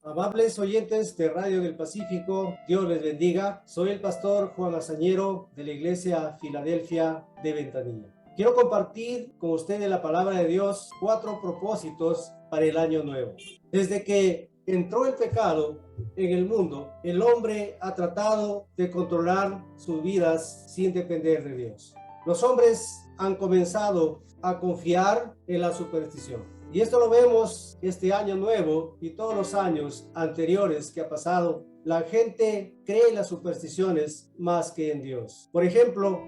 Amables oyentes de Radio del Pacífico, Dios les bendiga. Soy el pastor Juan Azañero de la Iglesia Filadelfia de Ventanilla. Quiero compartir con ustedes la palabra de Dios, 4 propósitos para el año nuevo. Desde que entró el pecado en el mundo, el hombre ha tratado de controlar sus vidas sin depender de Dios. Los hombres han comenzado a confiar en la superstición. Y esto lo vemos este año nuevo y todos los años anteriores que ha pasado. La gente cree en las supersticiones más que en Dios. Por ejemplo,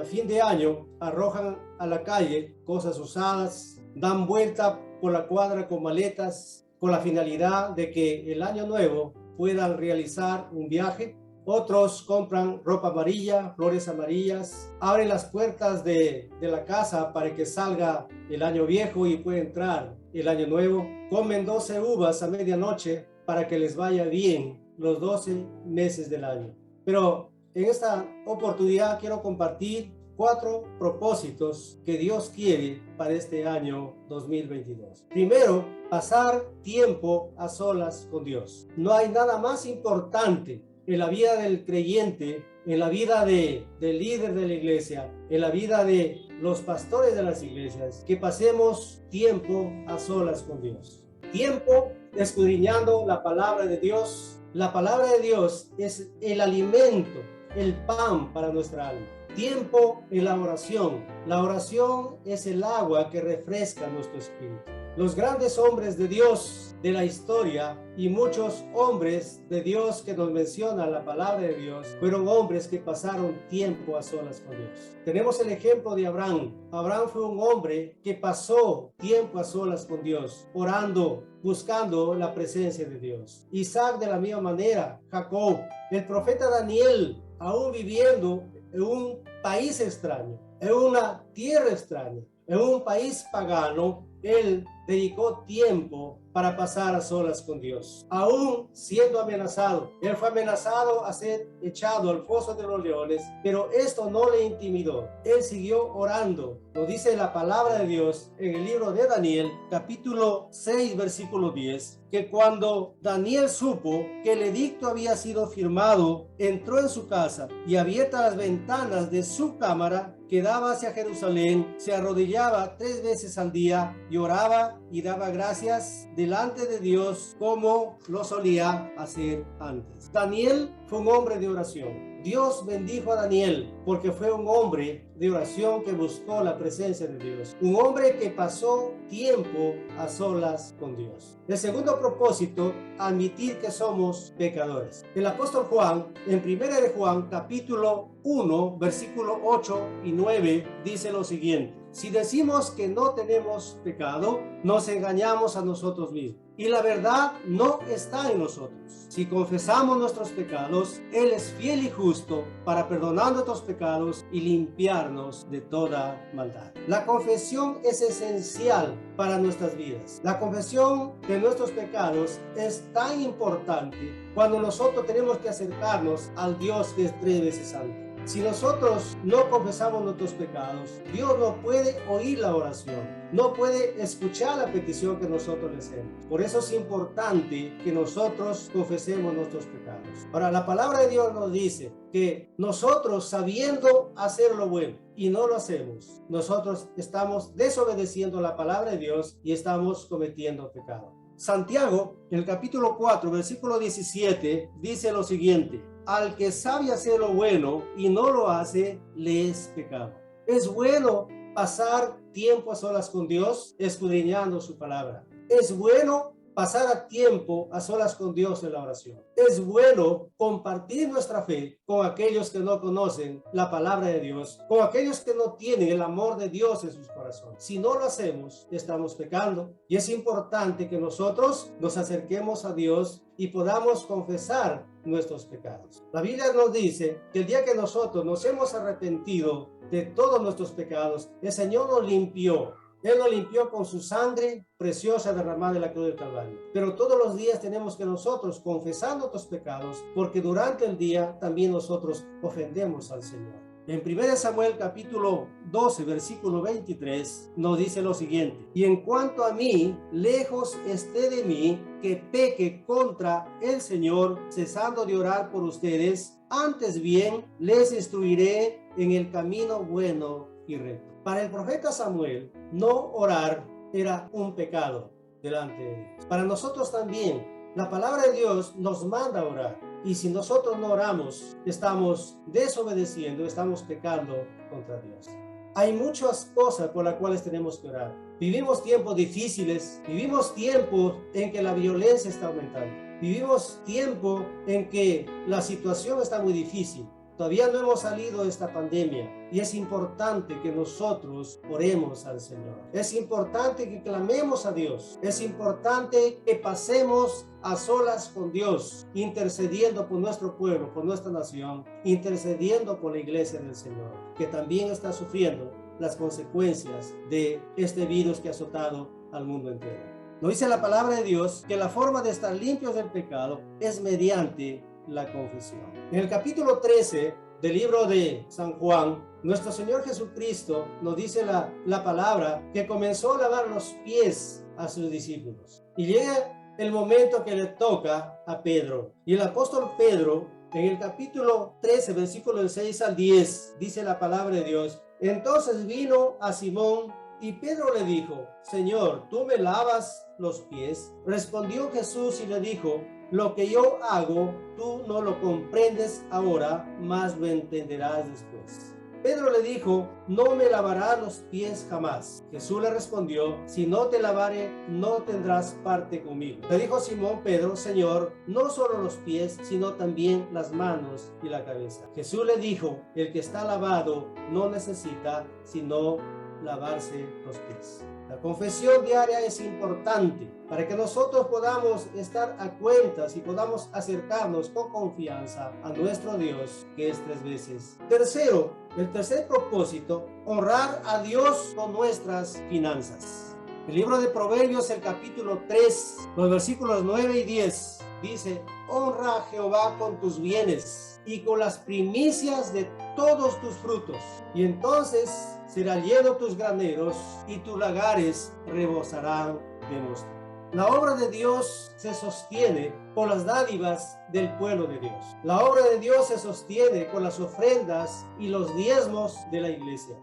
a fin de año arrojan a la calle cosas usadas, dan vuelta por la cuadra con maletas con la finalidad de que el año nuevo puedan realizar un viaje. Otros compran ropa amarilla, flores amarillas, abren las puertas de la casa para que salga el año viejo y pueda entrar el año nuevo. Comen 12 uvas a medianoche para que les vaya bien los 12 meses del año. Pero en esta oportunidad quiero compartir 4 propósitos que Dios quiere para este año 2022. Primero, pasar tiempo a solas con Dios. No hay nada más importante en la vida del creyente, en la vida del líder de la iglesia, en la vida de los pastores de las iglesias, que pasemos tiempo a solas con Dios. Tiempo escudriñando la palabra de Dios. La palabra de Dios es el alimento, el pan para nuestra alma. Tiempo en la oración. La oración es el agua que refresca nuestro espíritu. Los grandes hombres de Dios de la historia y muchos hombres de Dios que nos menciona la palabra de Dios fueron hombres que pasaron tiempo a solas con Dios. Tenemos el ejemplo de Abraham. Abraham fue un hombre que pasó tiempo a solas con Dios, orando, buscando la presencia de Dios. Isaac de la misma manera, Jacob, el profeta Daniel, aún viviendo en un país extraño, en una tierra extraña, en un país pagano, él dedicó tiempo para pasar a solas con Dios. Aún siendo amenazado, él fue amenazado a ser echado al foso de los leones, pero esto no le intimidó. Él siguió orando. Lo dice la palabra de Dios en el libro de Daniel, capítulo 6, versículo 10, que cuando Daniel supo que el edicto había sido firmado, entró en su casa y abiertas las ventanas de su cámara que daba hacia Jerusalén, se arrodillaba 3 veces al día y oraba y daba gracias delante de Dios como lo solía hacer antes. Daniel fue un hombre de oración. Dios bendijo a Daniel porque fue un hombre de oración que buscó la presencia de Dios. Un hombre que pasó tiempo a solas con Dios. El segundo propósito, admitir que somos pecadores. El apóstol Juan, en 1 de Juan, capítulo 1, versículo 8 y 9, dice lo siguiente: si decimos que no tenemos pecado, nos engañamos a nosotros mismos y la verdad no está en nosotros. Si confesamos nuestros pecados, Él es fiel y justo para perdonar nuestros pecados y limpiarnos de toda maldad. La confesión es esencial para nuestras vidas. La confesión de nuestros pecados es tan importante cuando nosotros tenemos que acercarnos al Dios que es 3 veces santo. Si nosotros no confesamos nuestros pecados, Dios no puede oír la oración, no puede escuchar la petición que nosotros le hacemos. Por eso es importante que nosotros confesemos nuestros pecados. Ahora, la palabra de Dios nos dice que nosotros, sabiendo hacer lo bueno y no lo hacemos, nosotros estamos desobedeciendo la palabra de Dios y estamos cometiendo pecado. Santiago, en el capítulo 4, versículo 17, dice lo siguiente: al que sabe hacer lo bueno y no lo hace, le es pecado. Es bueno pasar tiempo a solas con Dios, escudriñando su palabra. Es bueno pasar a tiempo a solas con Dios en la oración. Es bueno compartir nuestra fe con aquellos que no conocen la palabra de Dios, con aquellos que no tienen el amor de Dios en sus corazones. Si no lo hacemos, estamos pecando, y es importante que nosotros nos acerquemos a Dios y podamos confesar nuestros pecados. La Biblia nos dice que el día que nosotros nos hemos arrepentido de todos nuestros pecados, el Señor nos limpió. Él nos limpió con su sangre preciosa derramada en la cruz del Calvario. Pero todos los días tenemos que nosotros confesar nuestros pecados, porque durante el día también nosotros ofendemos al Señor. En 1 Samuel capítulo 12, versículo 23, nos dice lo siguiente: y en cuanto a mí, lejos esté de mí que peque contra el Señor, cesando de orar por ustedes, antes bien les instruiré en el camino bueno y recto. Para el profeta Samuel, no orar era un pecado delante de Dios. Para nosotros también, la palabra de Dios nos manda a orar. Y si nosotros no oramos, estamos desobedeciendo, estamos pecando contra Dios. Hay muchas cosas por las cuales tenemos que orar. Vivimos tiempos difíciles, vivimos tiempos en que la violencia está aumentando. Vivimos tiempo en que la situación está muy difícil. Todavía no hemos salido de esta pandemia y es importante que nosotros oremos al Señor. Es importante que clamemos a Dios. Es importante que pasemos a solas con Dios, intercediendo por nuestro pueblo, por nuestra nación, intercediendo por la iglesia del Señor, que también está sufriendo las consecuencias de este virus que ha azotado al mundo entero. Nos dice la palabra de Dios que la forma de estar limpios del pecado es mediante la confesión. En el capítulo 13 del libro de San Juan, nuestro Señor Jesucristo nos dice la palabra que comenzó a lavar los pies a sus discípulos. Y llega el momento que le toca a Pedro. Y el apóstol Pedro, en el capítulo 13, versículo del 6 al 10, dice la palabra de Dios: entonces vino a Simón y Pedro le dijo: Señor, ¿tú me lavas los pies? Respondió Jesús y le dijo: lo que yo hago, tú no lo comprendes ahora, mas lo entenderás después. Pedro le dijo: no me lavarás los pies jamás. Jesús le respondió: si no te lavare, no tendrás parte conmigo. Le dijo Simón Pedro: Señor, no solo los pies, sino también las manos y la cabeza. Jesús le dijo: el que está lavado no necesita sino lavarse los pies. La confesión diaria es importante para que nosotros podamos estar a cuentas y podamos acercarnos con confianza a nuestro Dios, que es 3 veces. Tercero, el tercer propósito: honrar a Dios con nuestras finanzas. El libro de Proverbios, el capítulo 3, los versículos 9 y 10, dice: honra a Jehová con tus bienes y con las primicias de todos tus frutos, y entonces será lleno tus graneros y tus lagares rebosarán de mosto. La obra de Dios se sostiene por las dádivas del pueblo de Dios. La obra de Dios se sostiene con las ofrendas y los diezmos de la iglesia.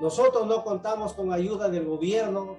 Nosotros no contamos con ayuda del gobierno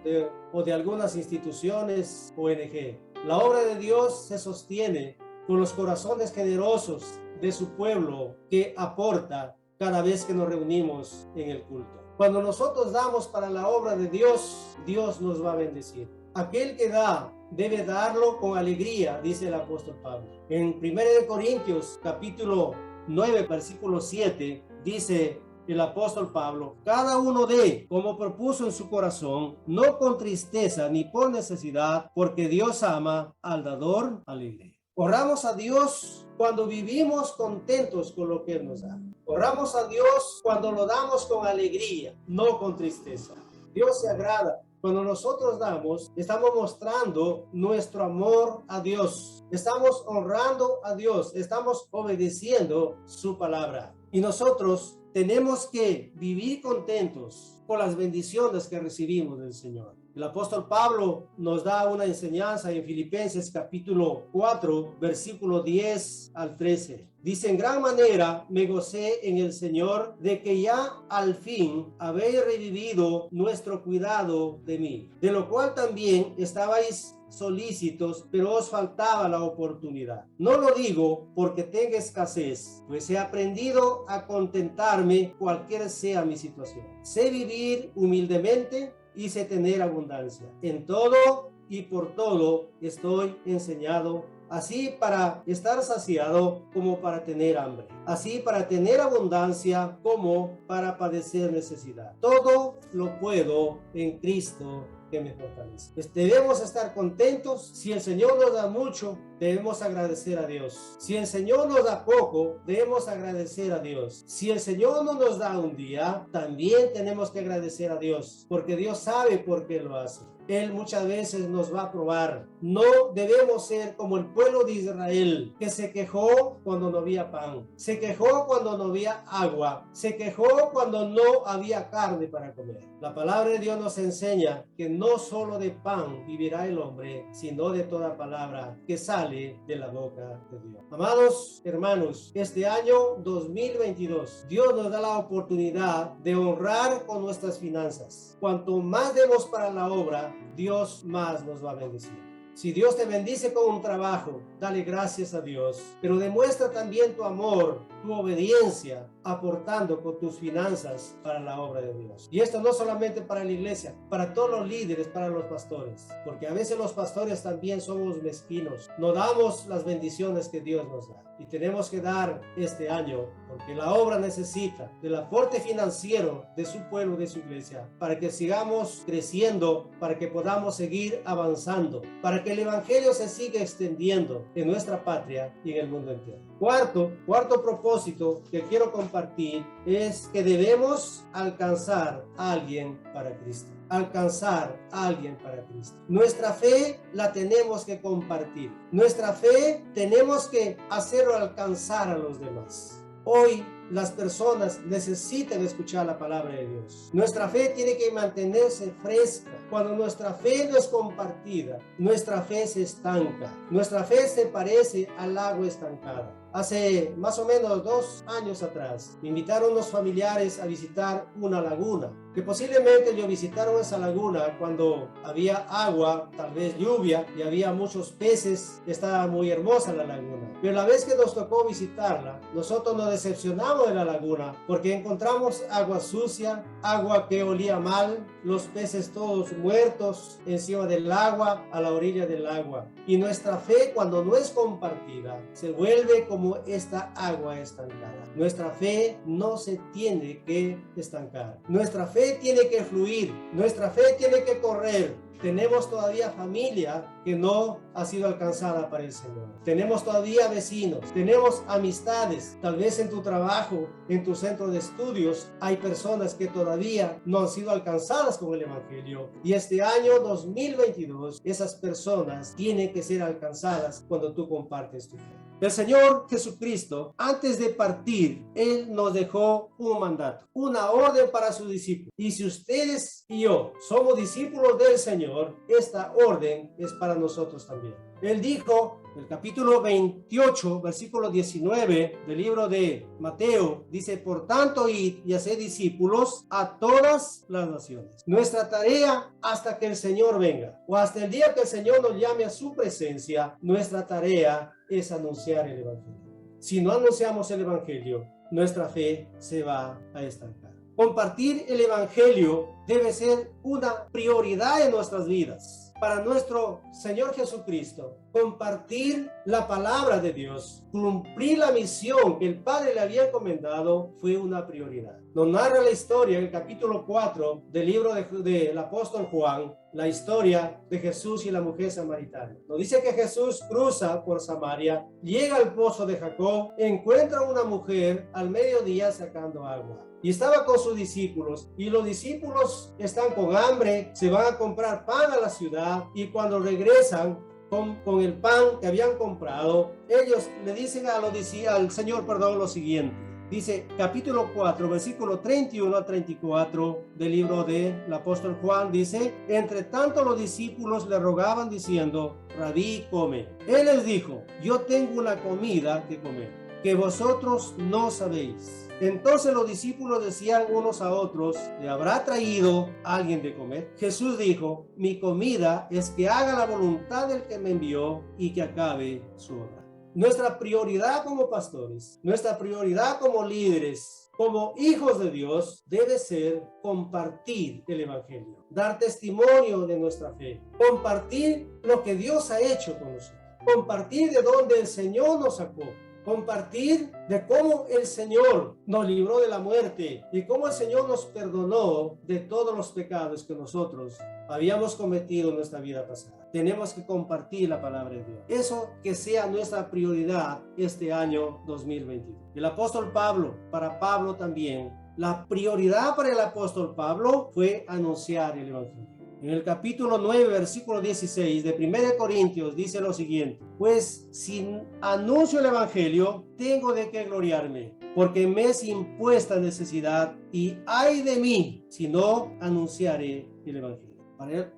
o de algunas instituciones ONG. La obra de Dios se sostiene con los corazones generosos de su pueblo que aporta cada vez que nos reunimos en el culto. Cuando nosotros damos para la obra de Dios, Dios nos va a bendecir. Aquel que da debe darlo con alegría, dice el apóstol Pablo. En 1 Corintios capítulo 9, versículo 7, dice el apóstol Pablo: cada uno dé como propuso en su corazón, no con tristeza ni por necesidad, porque Dios ama al dador alegre. Honramos a Dios cuando vivimos contentos con lo que Él nos da. Honramos a Dios cuando lo damos con alegría, no con tristeza. Dios se agrada. Cuando nosotros damos, estamos mostrando nuestro amor a Dios. Estamos honrando a Dios. Estamos obedeciendo su palabra. Y nosotros tenemos que vivir contentos con las bendiciones que recibimos del Señor. El apóstol Pablo nos da una enseñanza en Filipenses capítulo 4, versículo 10 al 13. Dice: en gran manera me gocé en el Señor de que ya al fin habéis revivido nuestro cuidado de mí, de lo cual también estabais solícitos, pero os faltaba la oportunidad. No lo digo porque tenga escasez, pues he aprendido a contentarme cualquiera sea mi situación. Sé vivir humildemente y sé tener abundancia. En todo y por todo estoy enseñado, así para estar saciado como para tener hambre, así para tener abundancia como para padecer necesidad. Todo lo puedo en Cristo que me fortalece. Debemos estar contentos. Si el Señor nos da mucho, debemos agradecer a Dios. Si el Señor nos da poco, debemos agradecer a Dios. Si el Señor no nos da un día, también tenemos que agradecer a Dios, porque Dios sabe por qué lo hace. Él muchas veces nos va a probar. No debemos ser como el pueblo de Israel, que se quejó cuando no había pan, se quejó cuando no había agua, se quejó cuando no había carne para comer. La palabra de Dios nos enseña que no solo de pan vivirá el hombre, sino de toda palabra que sale de la boca de Dios. Amados hermanos, este año 2022, Dios nos da la oportunidad de honrar con nuestras finanzas. Cuanto más demos para la obra, Dios más nos va a bendecir. Si Dios te bendice con un trabajo, dale gracias a Dios, pero demuestra también tu amor, tu obediencia, aportando con tus finanzas para la obra de Dios. Y esto no solamente para la iglesia, para todos los líderes, para los pastores, porque a veces los pastores también somos mezquinos, no damos las bendiciones que Dios nos da. Y tenemos que dar este año, porque la obra necesita del aporte financiero de su pueblo, de su iglesia, para que sigamos creciendo, para que podamos seguir avanzando, para que el evangelio se siga extendiendo en nuestra patria y en el mundo entero. Cuarto propósito que quiero compartir es que debemos alcanzar a alguien para Cristo. Alcanzar a alguien para Cristo. Nuestra fe la tenemos que compartir. Nuestra fe tenemos que hacerlo alcanzar a los demás. Hoy las personas necesitan escuchar la palabra de Dios. Nuestra fe tiene que mantenerse fresca. Cuando nuestra fe no es compartida, nuestra fe se estanca. Nuestra fe se parece al agua estancada. Hace más o menos 2 años atrás, me invitaron unos familiares a visitar una laguna, que posiblemente ellos visitaron esa laguna cuando había agua, tal vez lluvia, y había muchos peces. Estaba muy hermosa la laguna. Pero la vez que nos tocó visitarla, nosotros nos decepcionamos de la laguna, porque encontramos agua sucia, agua que olía mal, los peces todos muertos encima del agua, a la orilla del agua. Y nuestra fe, cuando no es compartida, se vuelve como esta agua estancada. Nuestra fe no se tiene que estancar. Nuestra fe tiene que fluir. Nuestra fe tiene que correr. Tenemos todavía familia que no ha sido alcanzada para el Señor. Tenemos todavía vecinos, tenemos amistades. Tal vez en tu trabajo, en tu centro de estudios, hay personas que todavía no han sido alcanzadas con el Evangelio. Y este año 2022, esas personas tienen que ser alcanzadas cuando tú compartes tu fe. El Señor Jesucristo, antes de partir, Él nos dejó un mandato, una orden para sus discípulos. Y si ustedes y yo somos discípulos del Señor, esta orden es para nosotros también. Él dijo, en el capítulo 28, versículo 19 del libro de Mateo, dice, por tanto, id y haced discípulos a todas las naciones. Nuestra tarea hasta que el Señor venga, o hasta el día que el Señor nos llame a su presencia, nuestra tarea es anunciar el Evangelio. Si no anunciamos el Evangelio, nuestra fe se va a estancar. Compartir el Evangelio debe ser una prioridad en nuestras vidas. Para nuestro Señor Jesucristo, compartir la palabra de Dios, cumplir la misión que el Padre le había encomendado, fue una prioridad. Nos narra la historia en el capítulo 4 del libro del apóstol Juan, la historia de Jesús y la mujer samaritana. Nos dice que Jesús cruza por Samaria, llega al pozo de Jacob, encuentra una mujer al mediodía sacando agua. Y estaba con sus discípulos, y los discípulos están con hambre, se van a comprar pan a la ciudad, y cuando regresan con el pan que habían comprado, ellos le dicen al Señor, lo siguiente. Dice, capítulo 4, versículo 31 a 34 del libro del apóstol Juan, dice, entre tanto los discípulos le rogaban diciendo, Rabí, come. Él les dijo, yo tengo una comida que comer, que vosotros no sabéis. Entonces los discípulos decían unos a otros, ¿le habrá traído alguien de comer? Jesús dijo, mi comida es que haga la voluntad del que me envió y que acabe su obra. Nuestra prioridad como pastores, nuestra prioridad como líderes, como hijos de Dios, debe ser compartir el Evangelio, dar testimonio de nuestra fe, compartir lo que Dios ha hecho con nosotros, compartir de dónde el Señor nos sacó, compartir de cómo el Señor nos libró de la muerte y cómo el Señor nos perdonó de todos los pecados que nosotros habíamos cometido en nuestra vida pasada. Tenemos que compartir la palabra de Dios. Eso que sea nuestra prioridad este año 2022. El apóstol Pablo, para Pablo también, la prioridad para el apóstol Pablo fue anunciar el evangelio. En el capítulo 9, versículo 16 de 1 Corintios dice lo siguiente: pues si anuncio el evangelio, tengo de qué gloriarme, porque me es impuesta necesidad, y ay de mí si no anunciaré el evangelio.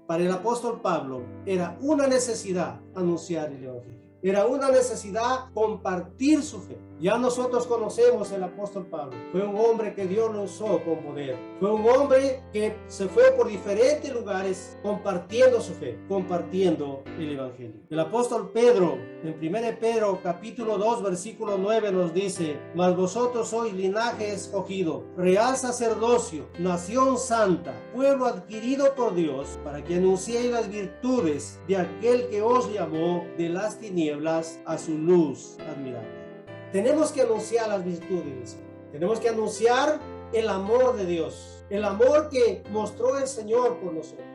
Para el apóstol Pablo era una necesidad anunciar el evangelio. Era una necesidad compartir su fe. Ya nosotros conocemos el apóstol Pablo. Fue un hombre que Dios lo usó con poder. Fue un hombre que se fue por diferentes lugares compartiendo su fe, compartiendo el evangelio. El apóstol Pedro, en 1 Pedro capítulo 2, versículo 9 nos dice: mas vosotros sois linaje escogido, real sacerdocio, nación santa, pueblo adquirido por Dios, para que anunciéis las virtudes de aquel que os llamó de las tinieblas a su luz admirable. Tenemos que anunciar las virtudes, tenemos que anunciar el amor de Dios, el amor que mostró el Señor por nosotros,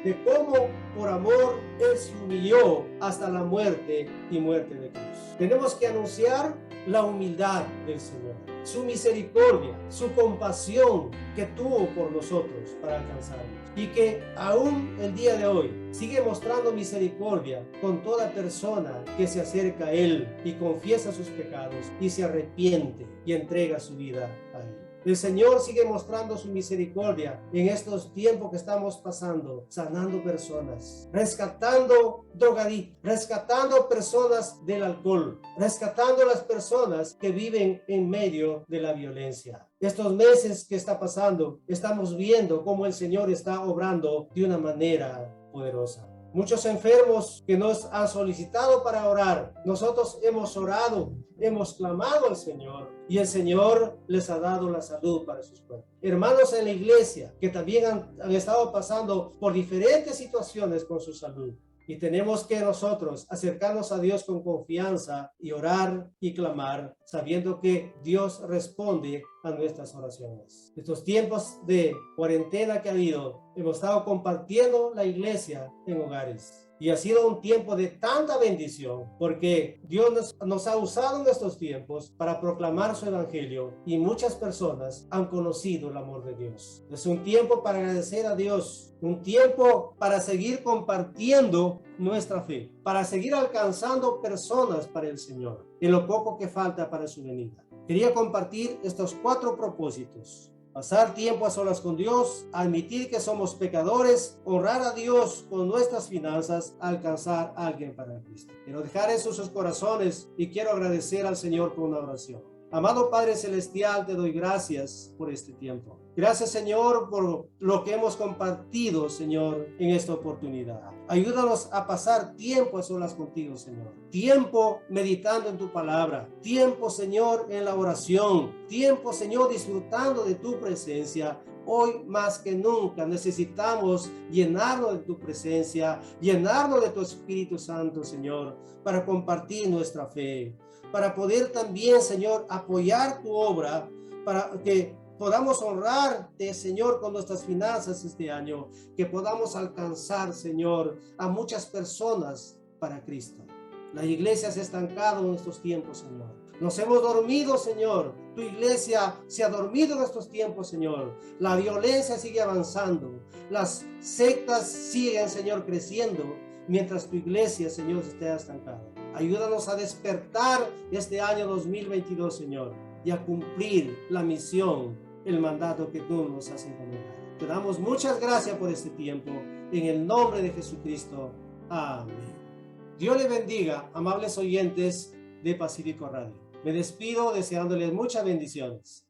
de cómo por amor Él se humilló hasta la muerte y muerte de cruz. Tenemos que anunciar la humildad del Señor, su misericordia, su compasión que tuvo por nosotros para alcanzarnos, y que aún el día de hoy sigue mostrando misericordia con toda persona que se acerca a Él y confiesa sus pecados y se arrepiente y entrega su vida a Él. El Señor sigue mostrando su misericordia en estos tiempos que estamos pasando, sanando personas, rescatando drogadictos, rescatando personas del alcohol, rescatando a las personas que viven en medio de la violencia. Estos meses que está pasando, estamos viendo cómo el Señor está obrando de una manera poderosa. Muchos enfermos que nos han solicitado para orar, nosotros hemos orado, hemos clamado al Señor y el Señor les ha dado la salud para sus cuerpos. Hermanos en la iglesia que también han estado pasando por diferentes situaciones con su salud. Y tenemos que nosotros acercarnos a Dios con confianza y orar y clamar, sabiendo que Dios responde a nuestras oraciones. Estos tiempos de cuarentena que ha habido, hemos estado compartiendo la iglesia en hogares. Y ha sido un tiempo de tanta bendición, porque Dios nos ha usado en estos tiempos para proclamar su evangelio, y muchas personas han conocido el amor de Dios. Es un tiempo para agradecer a Dios, un tiempo para seguir compartiendo nuestra fe, para seguir alcanzando personas para el Señor, en lo poco que falta para su venida. Quería compartir estos 4 propósitos. Pasar tiempo a solas con Dios, admitir que somos pecadores, honrar a Dios con nuestras finanzas, alcanzar a alguien para Cristo. Quiero dejar eso en sus corazones y quiero agradecer al Señor por una oración. Amado Padre Celestial, te doy gracias por este tiempo. Gracias, Señor, por lo que hemos compartido, Señor, en esta oportunidad. Ayúdanos a pasar tiempo a solas contigo, Señor. Tiempo meditando en tu palabra. Tiempo, Señor, en la oración. Tiempo, Señor, disfrutando de tu presencia. Hoy más que nunca necesitamos llenarnos de tu presencia, llenarnos de tu Espíritu Santo, Señor, para compartir nuestra fe, para poder también, Señor, apoyar tu obra, para que podamos honrarte, Señor, con nuestras finanzas este año, que podamos alcanzar, Señor, a muchas personas para Cristo. La iglesia se ha estancado en estos tiempos, Señor. Nos hemos dormido, Señor. Tu iglesia se ha dormido en estos tiempos, Señor. La violencia sigue avanzando. Las sectas siguen, Señor, creciendo, mientras tu iglesia, Señor, se esté estancada. Ayúdanos a despertar este año 2022, Señor, y a cumplir la misión, el mandato que tú nos has encomendado. Te damos muchas gracias por este tiempo, en el nombre de Jesucristo. Amén. Dios les bendiga, amables oyentes de Pacífico Radio. Me despido deseándoles muchas bendiciones.